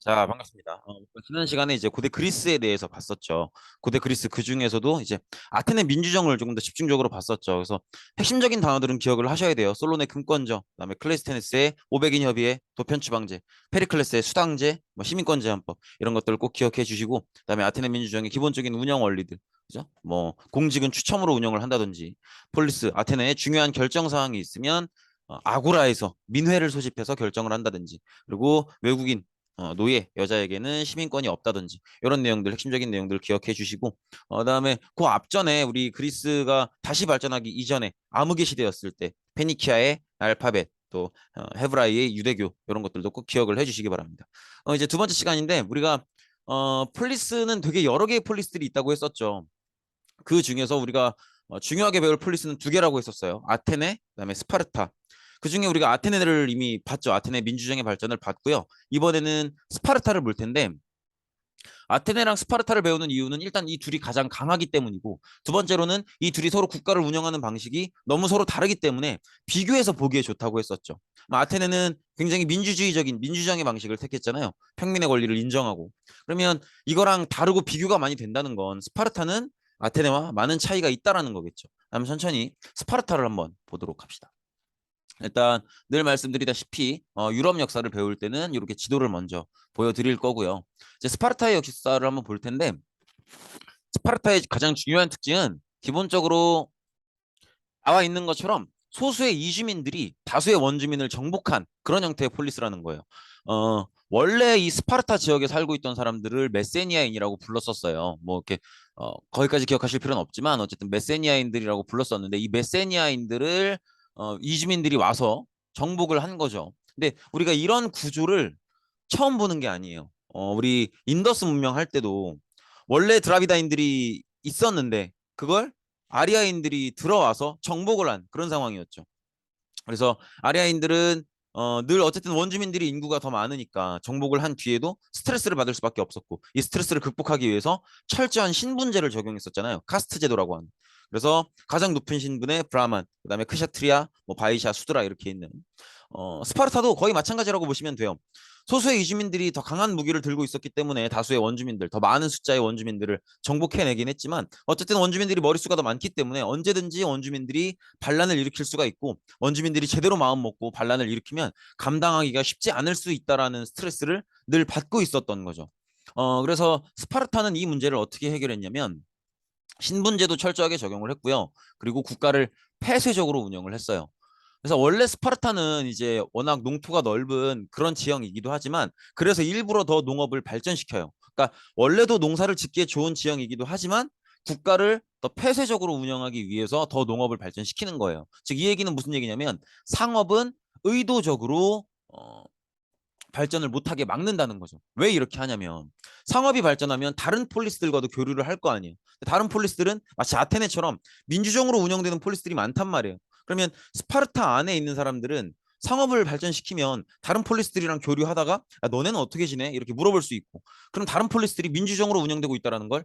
자, 반갑습니다. 지난 시간에 이제 고대 그리스에 대해서 봤었죠. 고대 그리스 그 중에서도 이제 아테네 민주정을 조금 더 집중적으로 봤었죠. 그래서 핵심적인 단어들은 기억을 하셔야 돼요. 솔론의 금권저, 그다음에 클레스테네스의 500인 협의회, 도편추방제, 페리클레스의 수당제, 뭐 시민권 제한법 이런 것들을 꼭 기억해 주시고, 그다음에 아테네 민주정의 기본적인 운영 원리들, 그죠? 뭐 공직은 추첨으로 운영을 한다든지, 폴리스 아테네에 중요한 결정 사항이 있으면 아고라에서 민회를 소집해서 결정을 한다든지, 그리고 외국인 노예, 여자에게는 시민권이 없다든지 이런 내용들, 핵심적인 내용들 기억해 주시고 그다음에 그 앞전에 우리 그리스가 다시 발전하기 이전에 암흑의 시대였을 때 페니키아의 알파벳 또 헤브라이의 유대교 이런 것들도 꼭 기억을 해 주시기 바랍니다. 이제 두 번째 시간인데 우리가 폴리스는 되게 여러 개의 폴리스들이 있다고 했었죠. 그 중에서 우리가 중요하게 배울 폴리스는 두 개라고 했었어요. 아테네, 그다음에 스파르타. 그 중에 우리가 아테네를 이미 봤죠. 아테네 민주정의 발전을 봤고요. 이번에는 스파르타를 볼 텐데 아테네랑 스파르타를 배우는 이유는 일단 이 둘이 가장 강하기 때문이고 두 번째로는 이 둘이 서로 국가를 운영하는 방식이 너무 서로 다르기 때문에 비교해서 보기에 좋다고 했었죠. 아테네는 굉장히 민주주의적인 민주정의 방식을 택했잖아요. 평민의 권리를 인정하고. 그러면 이거랑 다르고 비교가 많이 된다는 건 스파르타는 아테네와 많은 차이가 있다라는 거겠죠. 그럼 천천히 스파르타를 한번 보도록 합시다. 일단 늘 말씀드리다시피 유럽 역사를 배울 때는 이렇게 지도를 먼저 보여드릴 거고요. 이제 스파르타의 역사를 한번 볼 텐데 스파르타의 가장 중요한 특징은 기본적으로 나와 있는 것처럼 소수의 이주민들이 다수의 원주민을 정복한 그런 형태의 폴리스라는 거예요. 원래 이 스파르타 지역에 살고 있던 사람들을 메세니아인이라고 불렀었어요. 뭐 이렇게 거기까지 기억하실 필요는 없지만 어쨌든 메세니아인들이라고 불렀었는데 이 메세니아인들을 이주민들이 와서 정복을 한 거죠. 근데 우리가 이런 구조를 처음 보는 게 아니에요. 우리 인더스 문명 할 때도 원래 드라비다인들이 있었는데 그걸 아리아인들이 들어와서 정복을 한 그런 상황이었죠. 그래서 아리아인들은 늘 어쨌든 원주민들이 인구가 더 많으니까 정복을 한 뒤에도 스트레스를 받을 수밖에 없었고 이 스트레스를 극복하기 위해서 철저한 신분제를 적용했었잖아요. 카스트 제도라고 하는. 그래서 가장 높은 신분의 브라만, 그다음에 크샤트리아, 뭐 바이샤, 수드라 이렇게 있는 스파르타도 거의 마찬가지라고 보시면 돼요. 소수의 이주민들이 더 강한 무기를 들고 있었기 때문에 다수의 원주민들, 더 많은 숫자의 원주민들을 정복해내긴 했지만 어쨌든 원주민들이 머릿수가 더 많기 때문에 언제든지 원주민들이 반란을 일으킬 수가 있고 원주민들이 제대로 마음 먹고 반란을 일으키면 감당하기가 쉽지 않을 수 있다라는 스트레스를 늘 받고 있었던 거죠. 그래서 스파르타는 이 문제를 어떻게 해결했냐면 신분제도 철저하게 적용을 했고요. 그리고 국가를 폐쇄적으로 운영을 했어요. 그래서 원래 스파르타는 이제 워낙 농토가 넓은 그런 지형이기도 하지만 그래서 일부러 더 농업을 발전시켜요. 그러니까 원래도 농사를 짓기에 좋은 지형이기도 하지만 국가를 더 폐쇄적으로 운영하기 위해서 더 농업을 발전시키는 거예요. 즉 이 얘기는 무슨 얘기냐면 상업은 의도적으로 발전을 못하게 막는다는 거죠. 왜 이렇게 하냐면 상업이 발전하면 다른 폴리스들과도 교류를 할 거 아니에요. 다른 폴리스들은 마치 아테네처럼 민주적으로 운영되는 폴리스들이 많단 말이에요. 그러면 스파르타 안에 있는 사람들은 상업을 발전시키면 다른 폴리스들이랑 교류하다가 야, 너네는 어떻게 지내? 이렇게 물어볼 수 있고 그럼 다른 폴리스들이 민주적으로 운영되고 있다는 걸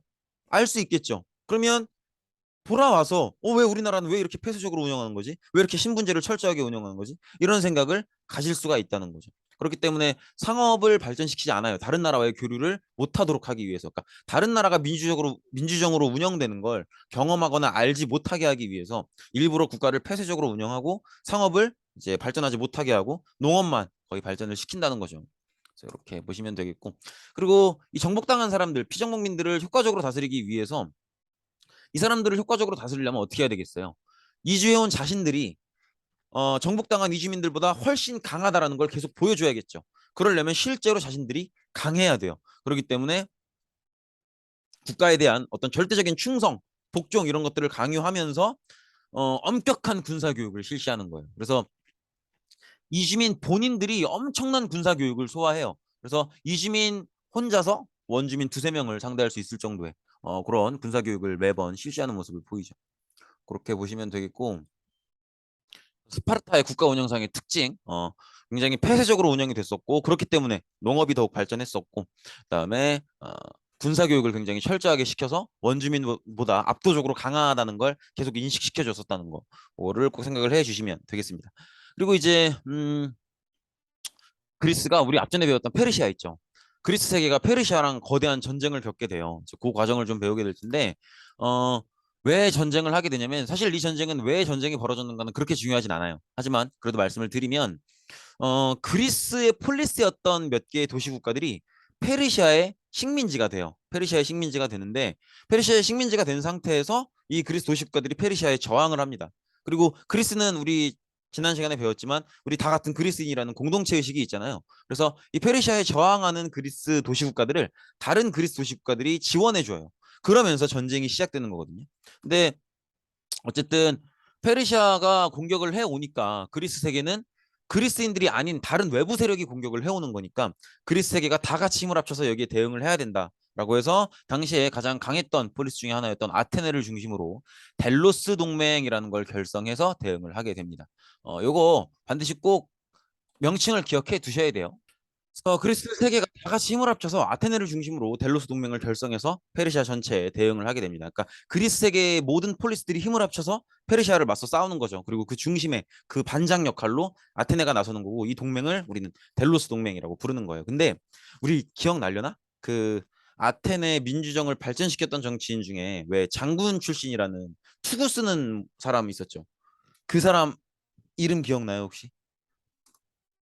알 수 있겠죠. 그러면 돌아와서 왜 우리나라는 왜 이렇게 폐쇄적으로 운영하는 거지? 왜 이렇게 신분제를 철저하게 운영하는 거지? 이런 생각을 가질 수가 있다는 거죠. 그렇기 때문에 상업을 발전시키지 않아요. 다른 나라와의 교류를 못하도록 하기 위해서. 그러니까 다른 나라가 민주적으로 운영되는 걸 경험하거나 알지 못하게 하기 위해서 일부러 국가를 폐쇄적으로 운영하고 상업을 이제 발전하지 못하게 하고 농업만 거의 발전을 시킨다는 거죠. 그래서 이렇게 보시면 되겠고. 그리고 이 정복당한 사람들, 피정복민들을 효과적으로 다스리기 위해서 이 사람들을 효과적으로 다스리려면 어떻게 해야 되겠어요? 이주해온 자신들이 정복당한 이주민들보다 훨씬 강하다라는 걸 계속 보여줘야겠죠. 그러려면 실제로 자신들이 강해야 돼요. 그렇기 때문에 국가에 대한 어떤 절대적인 충성, 복종 이런 것들을 강요하면서 엄격한 군사 교육을 실시하는 거예요. 그래서 이주민 본인들이 엄청난 군사 교육을 소화해요. 그래서 이주민 혼자서 원주민 두세 명을 상대할 수 있을 정도의 그런 군사 교육을 매번 실시하는 모습을 보이죠. 그렇게 보시면 되겠고 스파르타의 국가 운영상의 특징, 굉장히 폐쇄적으로 운영이 됐었고 그렇기 때문에 농업이 더욱 발전했었고 그다음에 군사 교육을 굉장히 철저하게 시켜서 원주민보다 압도적으로 강하다는 걸 계속 인식시켜 줬었다는 거를 꼭 생각을 해 주시면 되겠습니다. 그리고 이제 그리스가 우리 앞전에 배웠던 페르시아 있죠. 그리스 세계가 페르시아랑 거대한 전쟁을 겪게 돼요. 그 과정을 좀 배우게 될 텐데, 어, 왜 전쟁을 하게 되냐면, 사실 이 전쟁은 왜 전쟁이 벌어졌는가는 그렇게 중요하진 않아요. 하지만 그래도 말씀을 드리면, 그리스의 폴리스였던 몇 개의 도시 국가들이 페르시아의 식민지가 돼요. 페르시아의 식민지가 되는데, 페르시아의 식민지가 된 상태에서 이 그리스 도시 국가들이 페르시아에 저항을 합니다. 그리고 그리스는 우리 지난 시간에 배웠지만 우리 다 같은 그리스인이라는 공동체 의식이 있잖아요. 그래서 이 페르시아에 저항하는 그리스 도시 국가들을 다른 그리스 도시 국가들이 지원해 줘요. 그러면서 전쟁이 시작되는 거거든요. 근데 어쨌든 페르시아가 공격을 해 오니까 그리스 세계는 그리스인들이 아닌 다른 외부 세력이 공격을 해오는 거니까 그리스 세계가 다 같이 힘을 합쳐서 여기에 대응을 해야 된다라고 해서 당시에 가장 강했던 폴리스 중에 하나였던 아테네를 중심으로 델로스 동맹이라는 걸 결성해서 대응을 하게 됩니다. 요거 반드시 꼭 명칭을 기억해 두셔야 돼요. 그래서 그리스 세계가 다 같이 힘을 합쳐서 아테네를 중심으로 델로스 동맹을 결성해서 페르시아 전체에 대응을 하게 됩니다. 그러니까 그리스 세계의 모든 폴리스들이 힘을 합쳐서 페르시아를 맞서 싸우는 거죠. 그리고 그 중심에 그 반장 역할로 아테네가 나서는 거고 이 동맹을 우리는 델로스 동맹이라고 부르는 거예요. 근데 우리 기억나려나? 그 아테네 민주정을 발전시켰던 정치인 중에 왜 장군 출신이라는 투구 쓰는 사람이 있었죠. 그 사람 이름 기억나요, 혹시?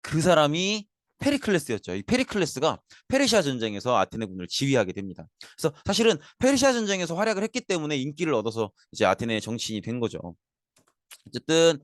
그 사람이 페리클레스였죠. 이 페리클레스가 페르시아 전쟁에서 아테네군을 지휘하게 됩니다. 그래서 사실은 페르시아 전쟁에서 활약을 했기 때문에 인기를 얻어서 이제 아테네의 정치인이 된 거죠. 어쨌든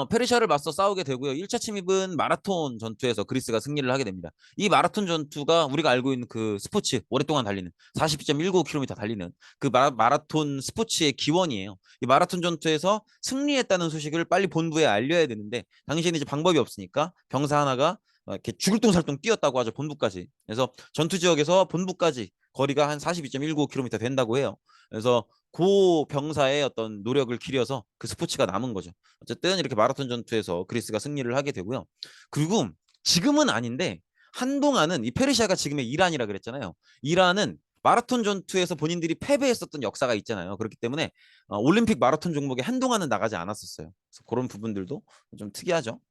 페르시아를 맞서 싸우게 되고요. 1차 침입은 마라톤 전투에서 그리스가 승리를 하게 됩니다. 이 마라톤 전투가 우리가 알고 있는 그 스포츠 오랫동안 달리는 42.195km 달리는 그 마라톤 스포츠의 기원이에요. 이 마라톤 전투에서 승리했다는 소식을 빨리 본부에 알려야 되는데 당시에는 이제 방법이 없으니까 병사 하나가 이렇게 죽을똥살똥 뛰었다고 하죠. 본부까지. 그래서 전투 지역에서 본부까지 거리가 한 42.195km 된다고 해요. 그래서 고 병사의 어떤 노력을 기려서 그 스포츠가 남은 거죠. 어쨌든 이렇게 마라톤 전투에서 그리스가 승리를 하게 되고요. 그리고 지금은 아닌데 한동안은 이 페르시아가 지금의 이란이라 그랬잖아요. 이란은 마라톤 전투에서 본인들이 패배했었던 역사가 있잖아요. 그렇기 때문에 올림픽 마라톤 종목에 한동안은 나가지 않았었어요. 그래서 그런 부분들도 좀 특이하죠.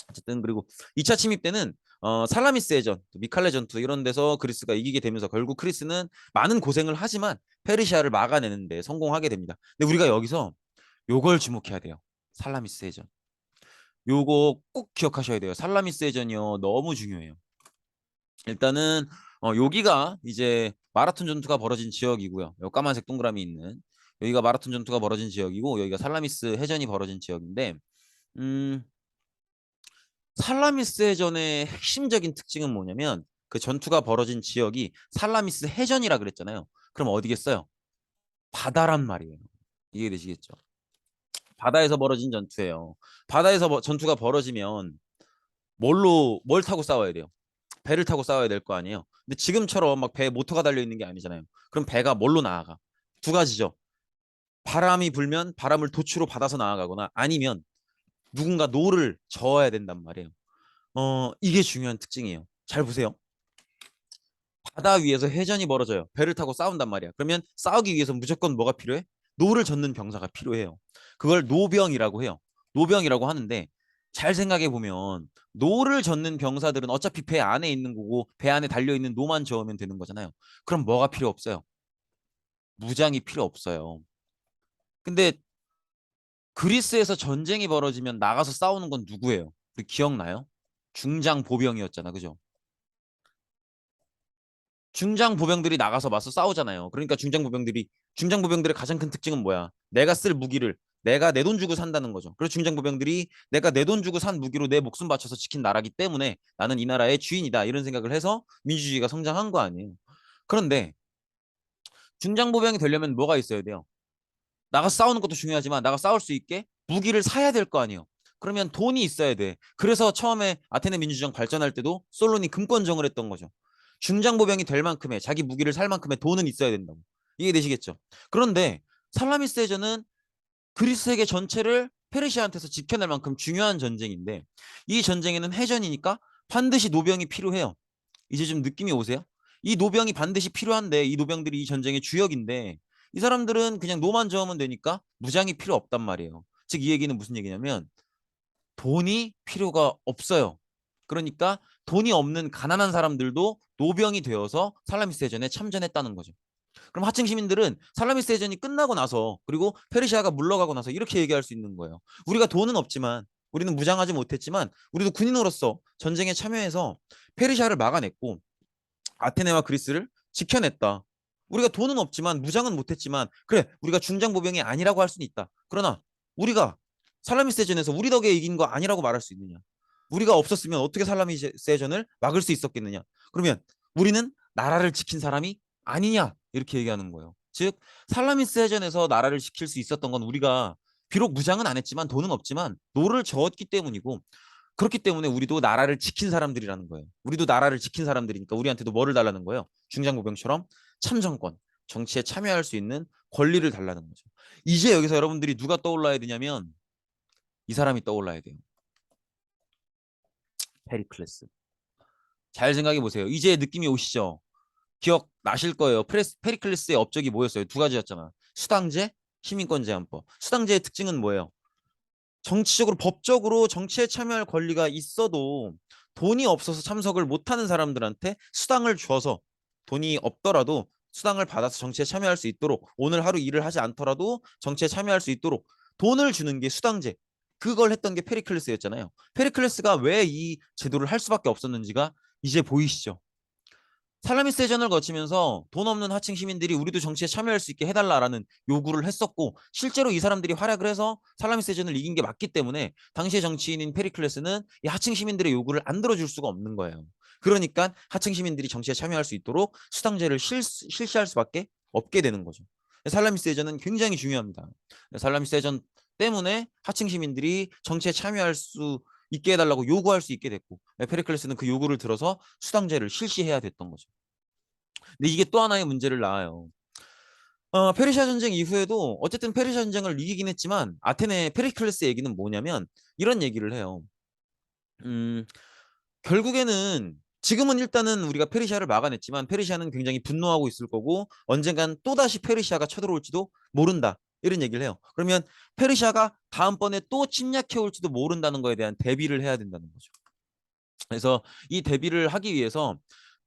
어쨌든 그리고 2차 침입 때는 살라미스 해전, 미칼레 전투 이런 데서 그리스가 이기게 되면서 결국 그리스는 많은 고생을 하지만 페르시아를 막아내는데 성공하게 됩니다. 근데 우리가 여기서 요걸 주목해야 돼요. 살라미스 해전. 요거 꼭 기억하셔야 돼요. 살라미스 해전이요. 너무 중요해요. 일단은 여기가 이제 마라톤 전투가 벌어진 지역이고요. 요 까만색 동그라미 있는 여기가 마라톤 전투가 벌어진 지역이고 여기가 살라미스 해전이 벌어진 지역인데 음, 살라미스 해전의 핵심적인 특징은 뭐냐면 그 전투가 벌어진 지역이 살라미스 해전이라 그랬잖아요. 그럼 어디겠어요? 바다란 말이에요. 이해되시겠죠? 바다에서 벌어진 전투예요. 바다에서 전투가 벌어지면 뭘 타고 싸워야 돼요? 배를 타고 싸워야 될 거 아니에요. 근데 지금처럼 막 배에 모터가 달려 있는 게 아니잖아요. 그럼 배가 뭘로 나아가? 두 가지죠. 바람이 불면 바람을 도추로 받아서 나아가거나 아니면 누군가 노를 저어야 된단 말이에요. 이게 중요한 특징이에요. 잘 보세요. 바다 위에서 해전이 벌어져요. 배를 타고 싸운단 말이야. 그러면 싸우기 위해서 무조건 뭐가 필요해? 노를 젓는 병사가 필요해요. 그걸 노병이라고 해요. 노병이라고 하는데 잘 생각해 보면 노를 젓는 병사들은 어차피 배 안에 있는 거고 배 안에 달려 있는 노만 저으면 되는 거잖아요. 그럼 뭐가 필요 없어요? 무장이 필요 없어요. 근데 그리스에서 전쟁이 벌어지면 나가서 싸우는 건 누구예요? 우리 기억나요? 중장 보병이었잖아. 그죠? 중장 보병들이 나가서 맞서 싸우잖아요. 그러니까 중장 보병들의 가장 큰 특징은 뭐야? 내가 쓸 무기를 내가 내 돈 주고 산다는 거죠. 그래서 중장 보병들이 내가 내 돈 주고 산 무기로 내 목숨 바쳐서 지킨 나라기 때문에 나는 이 나라의 주인이다. 이런 생각을 해서 민주주의가 성장한 거 아니에요. 그런데 중장 보병이 되려면 뭐가 있어야 돼요? 나가 싸우는 것도 중요하지만 나가 싸울 수 있게 무기를 사야 될 거 아니에요. 그러면 돈이 있어야 돼. 그래서 처음에 아테네 민주정 발전할 때도 솔론이 금권정을 했던 거죠. 중장보병이 될 만큼의 자기 무기를 살 만큼의 돈은 있어야 된다고. 이해되시겠죠? 그런데 살라미스 해전은 그리스 세계 전체를 페르시아한테서 지켜낼 만큼 중요한 전쟁인데 이 전쟁에는 해전이니까 반드시 노병이 필요해요. 이제 좀 느낌이 오세요? 이 노병이 반드시 필요한데 이 노병들이 이 전쟁의 주역인데 이 사람들은 그냥 노만 저으면 되니까 무장이 필요 없단 말이에요. 즉 이 얘기는 무슨 얘기냐면 돈이 필요가 없어요. 그러니까 돈이 없는 가난한 사람들도 노병이 되어서 살라미스 대전에 참전했다는 거죠. 그럼 하층 시민들은 살라미스 대전이 끝나고 나서 그리고 페르시아가 물러가고 나서 이렇게 얘기할 수 있는 거예요. 우리가 돈은 없지만 우리는 무장하지 못했지만 우리도 군인으로서 전쟁에 참여해서 페르시아를 막아냈고 아테네와 그리스를 지켜냈다. 우리가 돈은 없지만 무장은 못했지만 그래 우리가 중장보병이 아니라고 할 수는 있다. 그러나 우리가 살라미스 대전에서 우리 덕에 이긴 거 아니라고 말할 수 있느냐. 우리가 없었으면 어떻게 살라미스 대전을 막을 수 있었겠느냐. 그러면 우리는 나라를 지킨 사람이 아니냐 이렇게 얘기하는 거예요. 즉 살라미스 대전에서 나라를 지킬 수 있었던 건 우리가 비록 무장은 안 했지만 돈은 없지만 노를 저었기 때문이고 그렇기 때문에 우리도 나라를 지킨 사람들이라는 거예요. 우리도 나라를 지킨 사람들이니까 우리한테도 뭐를 달라는 거예요? 중장보병처럼 참정권, 정치에 참여할 수 있는 권리를 달라는 거죠. 이제 여기서 여러분들이 누가 떠올라야 되냐면 이 사람이 떠올라야 돼요. 페리클레스. 잘 생각해 보세요. 이제 느낌이 오시죠? 기억 나실 거예요. 페리클레스의 업적이 뭐였어요? 두 가지였잖아. 수당제, 시민권 제한법. 수당제의 특징은 뭐예요? 정치적으로 법적으로 정치에 참여할 권리가 있어도 돈이 없어서 참석을 못하는 사람들한테 수당을 줘서 돈이 없더라도 수당을 받아서 정치에 참여할 수 있도록 오늘 하루 일을 하지 않더라도 정치에 참여할 수 있도록 돈을 주는 게 수당제. 그걸 했던 게 페리클레스였잖아요. 페리클레스가 왜 이 제도를 할 수밖에 없었는지가 이제 보이시죠? 살라미스 대전을 거치면서 돈 없는 하층 시민들이 우리도 정치에 참여할 수 있게 해달라라는 요구를 했었고 실제로 이 사람들이 활약을 해서 살라미스 대전을 이긴 게 맞기 때문에 당시의 정치인인 페리클레스는 이 하층 시민들의 요구를 안 들어줄 수가 없는 거예요. 그러니까 하층 시민들이 정치에 참여할 수 있도록 수당제를 실시할 수밖에 없게 되는 거죠. 살라미스 대전은 굉장히 중요합니다. 살라미스 대전 때문에 하층 시민들이 정치에 참여할 수 있게 해달라고 요구할 수 있게 됐고 페리클레스는 그 요구를 들어서 수당제를 실시해야 됐던 거죠. 근데 이게 또 하나의 문제를 낳아요. 페르시아 전쟁 이후에도 어쨌든 페르시아 전쟁을 이기긴 했지만 아테네 페리클레스 얘기는 뭐냐면 이런 얘기를 해요. 음, 결국에는 지금은 일단은 우리가 페르시아를 막아냈지만 페르시아는 굉장히 분노하고 있을 거고 언젠간 또다시 페르시아가 쳐들어올지도 모른다. 이런 얘기를 해요. 그러면 페르시아가 다음번에 또 침략해 올지도 모른다는 거에 대한 대비를 해야 된다는 거죠. 그래서 이 대비를 하기 위해서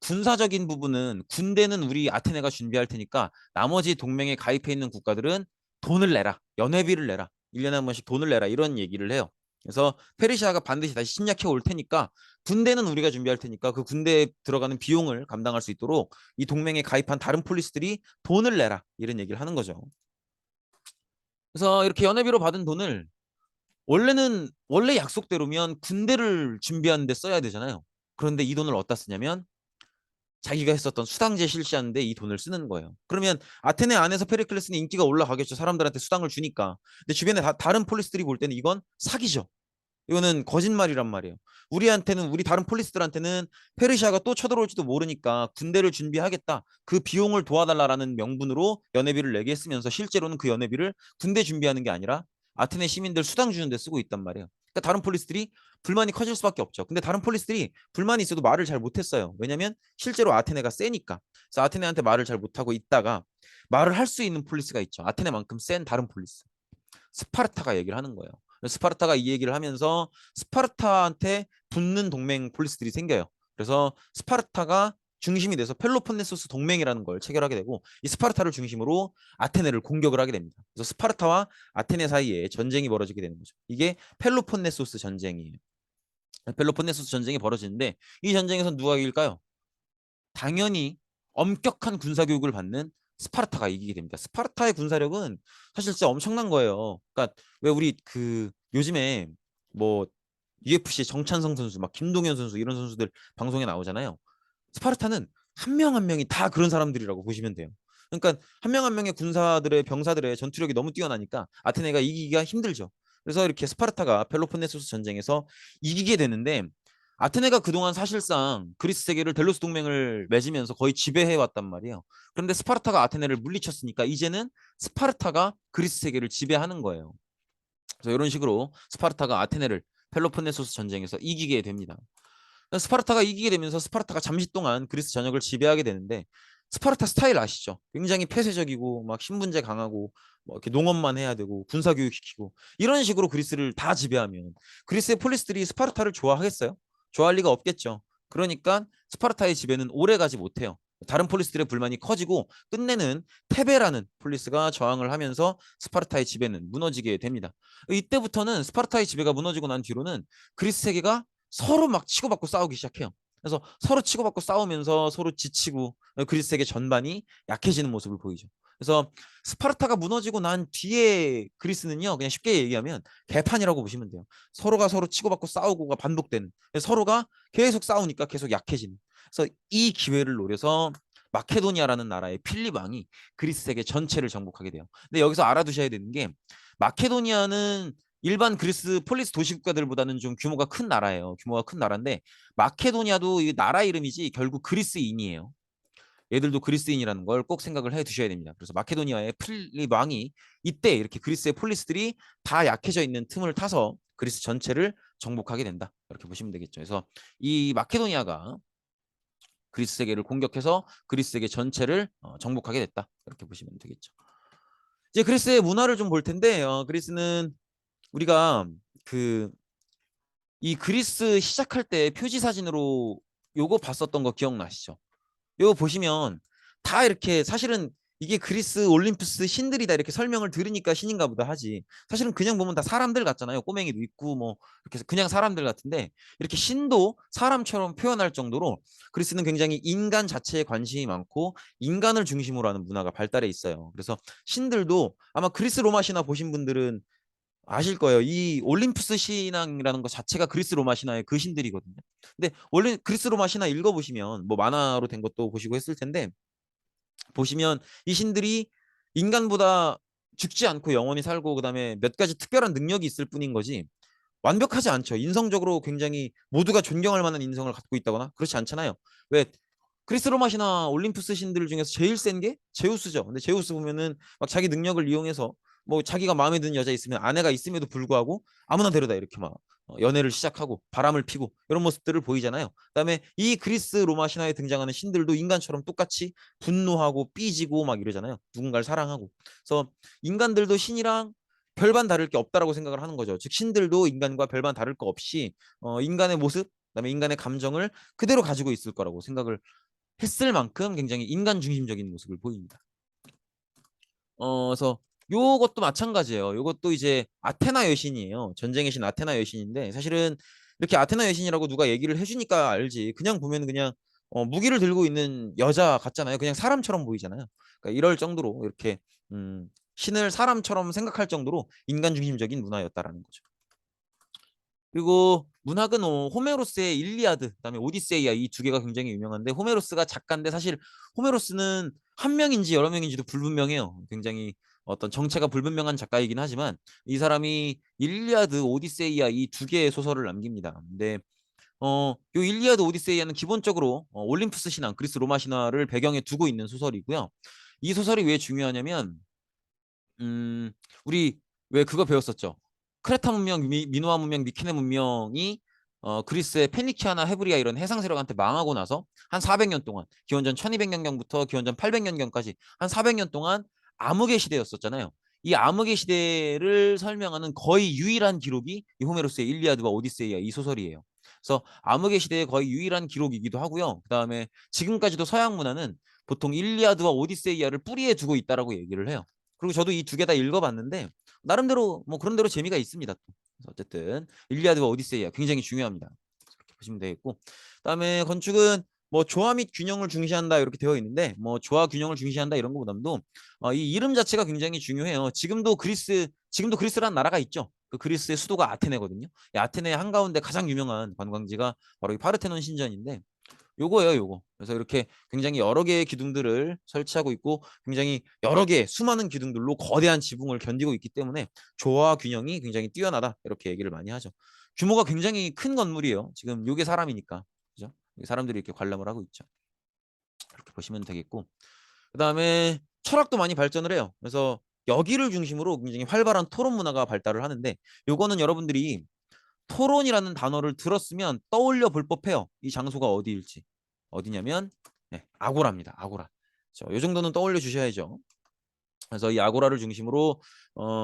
군사적인 부분은 군대는 우리 아테네가 준비할 테니까 나머지 동맹에 가입해 있는 국가들은 돈을 내라. 연회비를 내라. 1년에 한 번씩 돈을 내라. 이런 얘기를 해요. 그래서 페르시아가 반드시 다시 침략해 올 테니까 군대는 우리가 준비할 테니까 그 군대에 들어가는 비용을 감당할 수 있도록 이 동맹에 가입한 다른 폴리스들이 돈을 내라. 이런 얘기를 하는 거죠. 그래서 이렇게 연회비로 받은 돈을 원래 약속대로면 군대를 준비하는 데 써야 되잖아요. 그런데 이 돈을 어디다 쓰냐면 자기가 했었던 수당제 실시하는데 이 돈을 쓰는 거예요. 그러면 아테네 안에서 페리클레스는 인기가 올라가겠죠. 사람들한테 수당을 주니까. 근데 주변에 다른 폴리스들이 볼 때는 이건 사기죠. 이거는 거짓말이란 말이에요. 우리 다른 폴리스들한테는 페르시아가 또 쳐들어올지도 모르니까 군대를 준비하겠다. 그 비용을 도와달라라는 명분으로 연회비를 내게 했으면서 실제로는 그 연회비를 군대 준비하는 게 아니라 아테네 시민들 수당 주는 데 쓰고 있단 말이에요. 그러니까 다른 폴리스들이 불만이 커질 수밖에 없죠. 근데 다른 폴리스들이 불만이 있어도 말을 잘 못했어요. 왜냐면 실제로 아테네가 세니까. 그래서 아테네한테 말을 잘 못하고 있다가 말을 할 수 있는 폴리스가 있죠. 아테네만큼 센 다른 폴리스. 스파르타가 얘기를 하는 거예요. 스파르타가 이 얘기를 하면서 스파르타한테 붙는 동맹 폴리스들이 생겨요. 그래서 스파르타가 중심이 돼서 펠로폰네소스 동맹이라는 걸 체결하게 되고 이 스파르타를 중심으로 아테네를 공격을 하게 됩니다. 그래서 스파르타와 아테네 사이에 전쟁이 벌어지게 되는 거죠. 이게 펠로폰네소스 전쟁이에요. 펠로폰네소스 전쟁이 벌어지는데 이 전쟁에서 누가 이길까요? 당연히 엄격한 군사 교육을 받는 스파르타가 이기게 됩니다. 스파르타의 군사력은 사실 진짜 엄청난 거예요. 그러니까 왜 우리 그 요즘에 뭐 UFC 정찬성 선수, 막 김동현 선수 이런 선수들 방송에 나오잖아요. 스파르타는 한 명 한 명이 다 그런 사람들이라고 보시면 돼요. 그러니까 한 명 한 명의 군사들의 병사들의 전투력이 너무 뛰어나니까 아테네가 이기기가 힘들죠. 그래서 이렇게 스파르타가 펠로폰네소스 전쟁에서 이기게 되는데 아테네가 그동안 사실상 그리스 세계를 델로스 동맹을 맺으면서 거의 지배해 왔단 말이에요. 그런데 스파르타가 아테네를 물리쳤으니까 이제는 스파르타가 그리스 세계를 지배하는 거예요. 그래서 이런 식으로 스파르타가 아테네를 펠로폰네소스 전쟁에서 이기게 됩니다. 스파르타가 이기게 되면서 스파르타가 잠시 동안 그리스 전역을 지배하게 되는데 스파르타 스타일 아시죠? 굉장히 폐쇄적이고 막 신분제 강하고 뭐 이렇게 농업만 해야 되고 군사 교육시키고 이런 식으로 그리스를 다 지배하면 그리스의 폴리스들이 스파르타를 좋아하겠어요? 좋아할 리가 없겠죠. 그러니까 스파르타의 지배는 오래 가지 못해요. 다른 폴리스들의 불만이 커지고 끝내는 테베라는 폴리스가 저항을 하면서 스파르타의 지배는 무너지게 됩니다. 이때부터는 스파르타의 지배가 무너지고 난 뒤로는 그리스 세계가 서로 막 치고받고 싸우기 시작해요. 그래서 서로 치고받고 싸우면서 서로 지치고 그리스 세계 전반이 약해지는 모습을 보이죠. 그래서 스파르타가 무너지고 난 뒤에 그리스는요, 그냥 쉽게 얘기하면 개판이라고 보시면 돼요. 서로가 서로 치고받고 싸우고가 반복되는, 서로가 계속 싸우니까 계속 약해지는. 그래서 이 기회를 노려서 마케도니아라는 나라의 필립 왕이 그리스 세계 전체를 정복하게 돼요. 근데 여기서 알아두셔야 되는 게, 마케도니아는 일반 그리스 폴리스 도시 국가들보다는 좀 규모가 큰 나라예요. 규모가 큰 나라인데 마케도니아도 이 나라 이름이지 결국 그리스인이에요. 얘들도 그리스인이라는 걸 꼭 생각을 해 두셔야 됩니다. 그래서 마케도니아의 필립 왕이 이때 이렇게 그리스의 폴리스들이 다 약해져 있는 틈을 타서 그리스 전체를 정복하게 된다. 이렇게 보시면 되겠죠. 그래서 이 마케도니아가 그리스 세계를 공격해서 그리스 세계 전체를 정복하게 됐다. 이렇게 보시면 되겠죠. 이제 그리스의 문화를 좀 볼 텐데, 그리스는 우리가 그 이 그리스 시작할 때 표지 사진으로 요거 봤었던 거 기억나시죠? 이거 보시면 다 이렇게, 사실은 이게 그리스 올림푸스 신들이다 이렇게 설명을 들으니까 신인가 보다 하지, 사실은 그냥 보면 다 사람들 같잖아요. 꼬맹이도 있고 뭐 이렇게 그냥 사람들 같은데, 이렇게 신도 사람처럼 표현할 정도로 그리스는 굉장히 인간 자체에 관심이 많고 인간을 중심으로 하는 문화가 발달해 있어요. 그래서 신들도 아마 그리스 로마 신화 보신 분들은 아실 거예요. 이 올림푸스 신앙이라는 것 자체가 그리스 로마 신화의 그 신들이거든요. 근데 원래 그리스 로마 신화 읽어보시면 뭐 만화로 된 것도 보시고 했을 텐데, 보시면 이 신들이 인간보다 죽지 않고 영원히 살고 그다음에 몇 가지 특별한 능력이 있을 뿐인 거지 완벽하지 않죠. 인성적으로 굉장히 모두가 존경할 만한 인성을 갖고 있다거나 그렇지 않잖아요. 왜 그리스 로마 신화 올림푸스 신들 중에서 제일 센 게 제우스죠. 근데 제우스 보면은 막 자기 능력을 이용해서 뭐 자기가 마음에 드는 여자 있으면 아내가 있음에도 불구하고 아무나 데려다 이렇게 막 연애를 시작하고 바람을 피고 이런 모습들을 보이잖아요. 그다음에 이 그리스 로마 신화에 등장하는 신들도 인간처럼 똑같이 분노하고 삐지고 막 이러잖아요. 누군가를 사랑하고. 그래서 인간들도 신이랑 별반 다를 게 없다라고 생각을 하는 거죠. 즉 신들도 인간과 별반 다를 거 없이 인간의 모습, 그다음에 인간의 감정을 그대로 가지고 있을 거라고 생각을 했을 만큼 굉장히 인간 중심적인 모습을 보입니다. 그래서 요것도 마찬가지예요. 요것도 이제 아테나 여신이에요. 전쟁의 신 아테나 여신인데, 사실은 이렇게 아테나 여신이라고 누가 얘기를 해주니까 알지. 그냥 보면 그냥 무기를 들고 있는 여자 같잖아요. 그냥 사람처럼 보이잖아요. 그러니까 이럴 정도로 이렇게 신을 사람처럼 생각할 정도로 인간 중심적인 문화였다라는 거죠. 그리고 문학은 호메로스의 일리아드, 그다음에 오디세이아 이 두 개가 굉장히 유명한데, 호메로스가 작가인데 사실 호메로스는 한 명인지 여러 명인지도 불분명해요. 굉장히 어떤 정체가 불분명한 작가이긴 하지만 이 사람이 일리아드, 오디세이아 이 두 개의 소설을 남깁니다. 근데 요 일리아드, 오디세이아는 기본적으로 올림푸스 신앙, 그리스 로마 신화를 배경에 두고 있는 소설이고요. 이 소설이 왜 중요하냐면 음, 우리 왜 그거 배웠었죠? 크레타 문명, 미노아 문명, 미케네 문명이 그리스의 페니키아나 헤브리아 이런 해상 세력한테 망하고 나서 한 400년 동안, 기원전 1200년경부터 기원전 800년경까지 한 400년 동안 암흑의 시대였었잖아요. 이 암흑의 시대를 설명하는 거의 유일한 기록이 이 호메로스의 일리아드와 오디세이아 이 소설이에요. 그래서 암흑의 시대의 거의 유일한 기록이기도 하고요. 그다음에 지금까지도 서양 문화는 보통 일리아드와 오디세이아를 뿌리에 두고 있다라고 얘기를 해요. 그리고 저도 이 두 개 다 읽어봤는데 나름대로 뭐 그런 대로 재미가 있습니다. 그래서 어쨌든 일리아드와 오디세이아 굉장히 중요합니다. 그렇게 보시면 되겠고, 그다음에 건축은 뭐 조화 및 균형을 중시한다 이렇게 되어 있는데, 뭐 조화 균형을 중시한다 이런 것보다도 이 이름 자체가 굉장히 중요해요. 지금도 그리스라는 나라가 있죠. 그 그리스의 수도가 아테네거든요. 이 아테네 한가운데 가장 유명한 관광지가 바로 이 파르테논 신전인데, 요거예요, 요거. 그래서 이렇게 굉장히 여러 개의 기둥들을 설치하고 있고 굉장히 여러 개의 수많은 기둥들로 거대한 지붕을 견디고 있기 때문에 조화 균형이 굉장히 뛰어나다 이렇게 얘기를 많이 하죠. 규모가 굉장히 큰 건물이에요. 지금 요게 사람이니까. 그죠? 사람들이 이렇게 관람을 하고 있죠. 이렇게 보시면 되겠고. 그다음에 철학도 많이 발전을 해요. 그래서 여기를 중심으로 굉장히 활발한 토론 문화가 발달을 하는데, 요거는 여러분들이 토론이라는 단어를 들었으면 떠올려 볼 법해요. 이 장소가 어디일지. 어디냐면 네, 아고라입니다. 아고라. 이 정도는 떠올려 주셔야죠. 그래서 이 아고라를 중심으로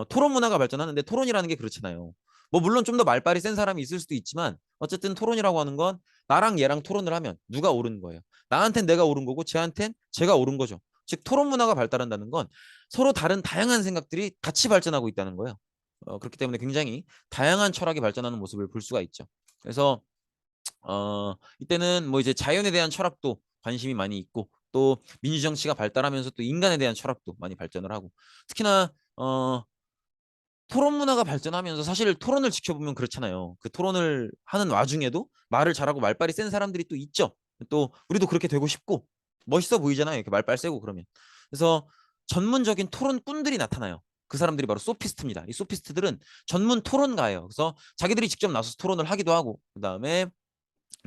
토론 문화가 발전하는데, 토론이라는 게 그렇잖아요. 뭐 물론 좀 더 말빨이 센 사람이 있을 수도 있지만 어쨌든 토론이라고 하는 건 나랑 얘랑 토론을 하면 누가 옳은 거예요. 나한텐 내가 옳은 거고 쟤한텐 제가 옳은 거죠. 즉 토론 문화가 발달한다는 건 서로 다른 다양한 생각들이 같이 발전하고 있다는 거예요. 그렇기 때문에 굉장히 다양한 철학이 발전하는 모습을 볼 수가 있죠. 그래서 이때는 뭐 이제 자연에 대한 철학도 관심이 많이 있고 또 민주정치가 발달하면서 또 인간에 대한 철학도 많이 발전을 하고 특히나 토론 문화가 발전하면서 사실 토론을 지켜보면 그렇잖아요. 그 토론을 하는 와중에도 말을 잘하고 말빨이 센 사람들이 또 있죠. 또 우리도 그렇게 되고 싶고 멋있어 보이잖아요. 이렇게 말빨 세고 그러면. 그래서 전문적인 토론꾼들이 나타나요. 그 사람들이 바로 소피스트입니다. 이 소피스트들은 전문 토론가예요. 그래서 자기들이 직접 나서서 토론을 하기도 하고 그다음에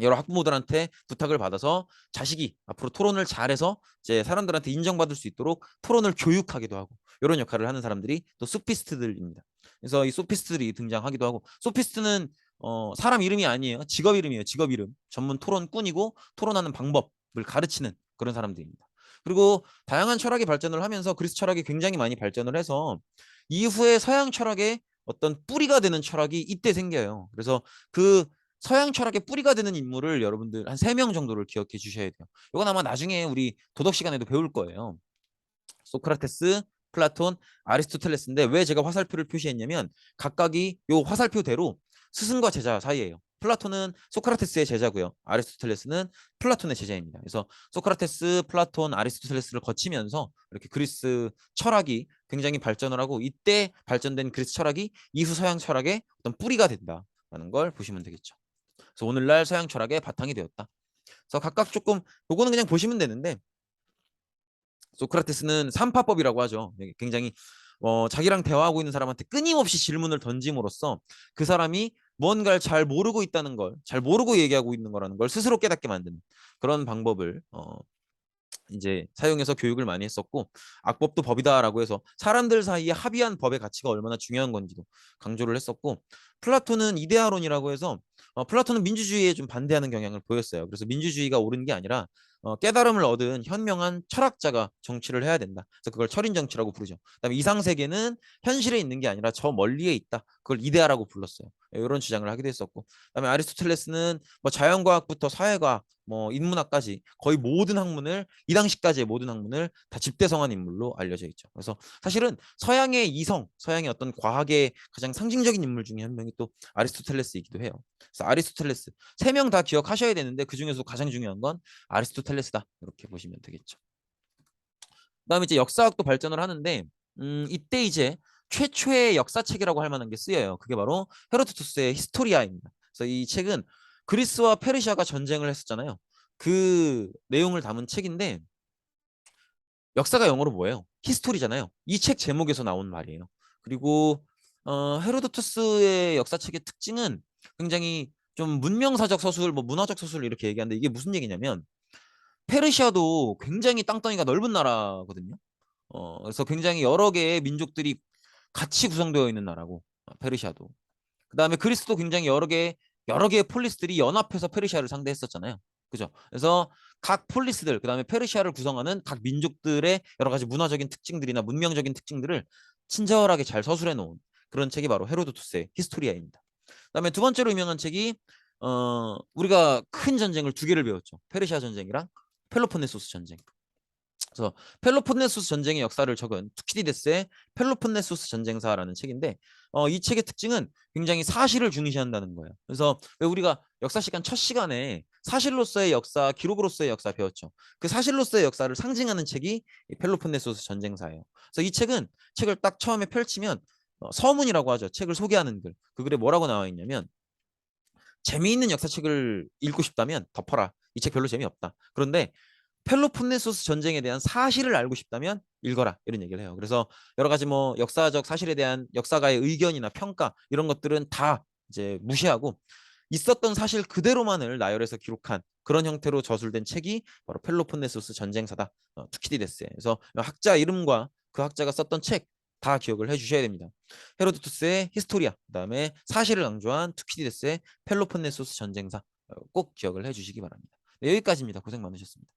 여러 학부모들한테 부탁을 받아서 자식이 앞으로 토론을 잘해서 이제 사람들한테 인정받을 수 있도록 토론을 교육하기도 하고 이런 역할을 하는 사람들이 또 소피스트들입니다. 그래서 이 소피스트들이 등장하기도 하고 소피스트는 사람 이름이 아니에요. 직업 이름이에요. 직업 이름. 전문 토론꾼이고 토론하는 방법을 가르치는 그런 사람들입니다. 그리고 다양한 철학이 발전을 하면서 그리스 철학이 굉장히 많이 발전을 해서 이후에 서양 철학의 어떤 뿌리가 되는 철학이 이때 생겨요. 그래서 그 서양 철학의 뿌리가 되는 인물을 여러분들 한 3명 정도를 기억해 주셔야 돼요. 이건 아마 나중에 우리 도덕 시간에도 배울 거예요. 소크라테스, 플라톤, 아리스토텔레스인데 왜 제가 화살표를 표시했냐면 각각이 요 화살표대로 스승과 제자 사이예요. 플라톤은 소크라테스의 제자고요. 아리스토텔레스는 플라톤의 제자입니다. 그래서 소크라테스, 플라톤, 아리스토텔레스를 거치면서 이렇게 그리스 철학이 굉장히 발전을 하고 이때 발전된 그리스 철학이 이후 서양 철학의 어떤 뿌리가 된다라는 걸 보시면 되겠죠. 그래서 오늘날 서양 철학의 바탕이 되었다. 그래서 각각 조금 요거는 그냥 보시면 되는데 소크라테스는 삼파법이라고 하죠. 굉장히 자기랑 대화하고 있는 사람한테 끊임없이 질문을 던짐으로써 그 사람이 뭔가를 잘 모르고 있다는 걸, 잘 모르고 얘기하고 있는 거라는 걸 스스로 깨닫게 만드는 그런 방법을 이제 사용해서 교육을 많이 했었고 악법도 법이다라고 해서 사람들 사이에 합의한 법의 가치가 얼마나 중요한 건지도 강조를 했었고 플라톤은 이데아론이라고 해서 플라톤은 민주주의에 좀 반대하는 경향을 보였어요. 그래서 민주주의가 옳은 게 아니라 깨달음을 얻은 현명한 철학자가 정치를 해야 된다. 그래서 그걸 철인 정치라고 부르죠. 그다음에 이상 세계는 현실에 있는 게 아니라 저 멀리에 있다. 그걸 이데아라고 불렀어요. 이런 주장을 하기도 했었고, 그다음에 아리스토텔레스는 뭐 자연과학부터 사회과학, 뭐 인문학까지 거의 모든 학문을 이 당시까지의 모든 학문을 다 집대성한 인물로 알려져 있죠. 그래서 사실은 서양의 이성, 서양의 어떤 과학의 가장 상징적인 인물 중에 한 명이 또 아리스토텔레스이기도 해요. 그래서 아리스토텔레스 3명 다 기억하셔야 되는데 그 중에서 가장 중요한 건 아리스토텔레스다. 이렇게 보시면 되겠죠. 그다음에 이제 역사학도 발전을 하는데 이때 이제 최초의 역사책이라고 할 만한 게 쓰여요. 그게 바로 헤로도투스의 히스토리아입니다. 그래서 이 책은 그리스와 페르시아가 전쟁을 했었잖아요. 그 내용을 담은 책인데 역사가 영어로 뭐예요? 히스토리잖아요. 이 책 제목에서 나온 말이에요. 그리고 헤로도투스의 역사책의 특징은 굉장히 좀 문명사적 서술, 뭐 문화적 서술 이렇게 얘기하는데 이게 무슨 얘기냐면 페르시아도 굉장히 땅덩이가 넓은 나라거든요. 그래서 굉장히 여러 개의 민족들이 같이 구성되어 있는 나라고 페르시아도. 그다음에 그리스도 굉장히 여러 개의 폴리스들이 연합해서 페르시아를 상대했었잖아요. 그죠? 그래서 각 폴리스들 그다음에 페르시아를 구성하는 각 민족들의 여러 가지 문화적인 특징들이나 문명적인 특징들을 친절하게 잘 서술해 놓은 그런 책이 바로 헤로도투스의 히스토리아입니다. 그다음에 두 번째로 유명한 책이 우리가 큰 전쟁을 2개를 배웠죠. 페르시아 전쟁이랑 펠로폰네소스 전쟁. 그래서 펠로폰네소스 전쟁의 역사를 적은 투키디데스의 펠로폰네소스 전쟁사라는 책인데 이 책의 특징은 굉장히 사실을 중시한다는 거예요. 그래서 왜 우리가 역사 시간 첫 시간에 사실로서의 역사, 기록으로서의 역사 배웠죠. 그 사실로서의 역사를 상징하는 책이 이 펠로폰네소스 전쟁사예요. 그래서 이 책은 책을 딱 처음에 펼치면 서문이라고 하죠. 책을 소개하는 글. 그 글에 뭐라고 나와 있냐면 재미있는 역사책을 읽고 싶다면 덮어라. 이 책 별로 재미없다. 그런데 펠로폰네소스 전쟁에 대한 사실을 알고 싶다면 읽어라 이런 얘기를 해요. 그래서 여러 가지 뭐 역사적 사실에 대한 역사가의 의견이나 평가 이런 것들은 다 이제 무시하고 있었던 사실 그대로만을 나열해서 기록한 그런 형태로 저술된 책이 바로 펠로폰네소스 전쟁사다. 투키디데스에. 그래서 학자 이름과 그 학자가 썼던 책 다 기억을 해주셔야 됩니다. 헤로도투스의 히스토리아, 그다음에 사실을 강조한 투키디데스의 펠로폰네소스 전쟁사 꼭 기억을 해주시기 바랍니다. 네, 여기까지입니다. 고생 많으셨습니다.